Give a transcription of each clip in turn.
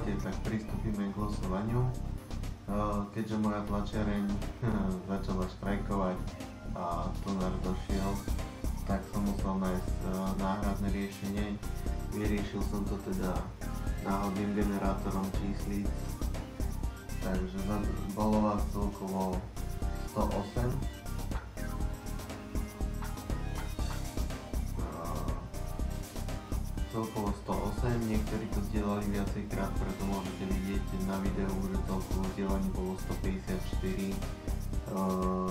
Ahojte, tak pristúpime k losovaniu. Keďže moja tlačiareň začala štrajkovať a tunár došiel, tak som musel nájsť náhradné riešenie. Vyriešil som to teda náhodným generátorom číslic, takže bolo vás celkovo 108. Celkovo 108, niektorí to zdieľali viacejkrát, preto môžete vidieť na videu, že celkovo zdieľaní bolo 154.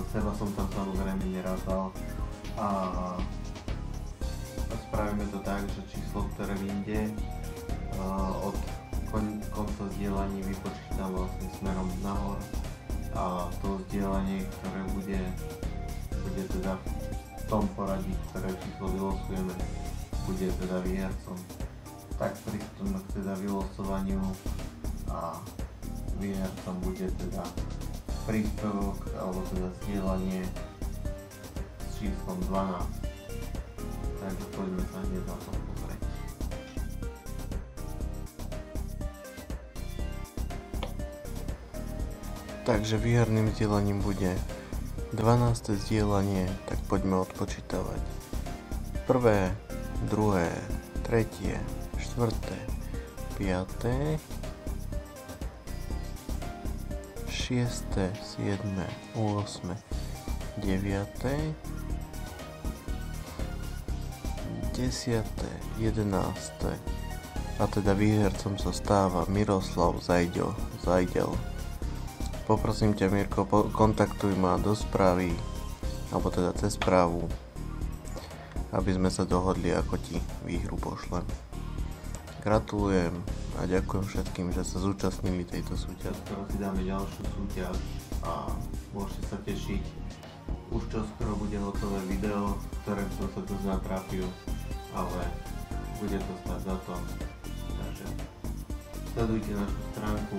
Seba som tam samozrejme nerátal a spravíme to tak, že číslo, ktoré vyjde od konca zdieľaní vypočítam vlastne smerom nahor a to zdieľanie, ktoré bude teda v tom poradí, ktoré číslo vylosujeme, bude teda výhercom. Tak pristúpime k teda vylosovaniu a výhercom bude teda príspevok alebo teda zdieľanie s číslom 12. Takže poďme sa hneď na to pozrieť. Takže výherným zdieľaním bude 12. zdieľanie, tak poďme odpočítavať. Prvé, druhé, tretie, štvrté, piaté, šiesté, siedme, osme, deviaté, desiaté, jedenácté a teda výhercom sa stáva Miroslav Zajdel. Poprosím ťa, Mirko, kontaktuj ma do správy, alebo teda cez správu, aby sme sa dohodli, ako ti výhru pošlem. Gratulujem a ďakujem všetkým, že sa zúčastnili tejto súťaže. Skoro si dáme ďalšiu súťaž a môžete sa tešiť. Už čoskoro bude hotové video, ktoré som sa dosť natrafil, ale bude to stať za to. Takže sledujte našu stránku,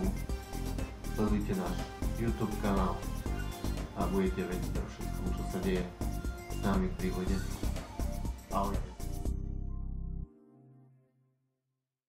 sledujte náš YouTube kanál a budete vedieť o všetkom, čo sa deje s nami v príhode. Ahojte.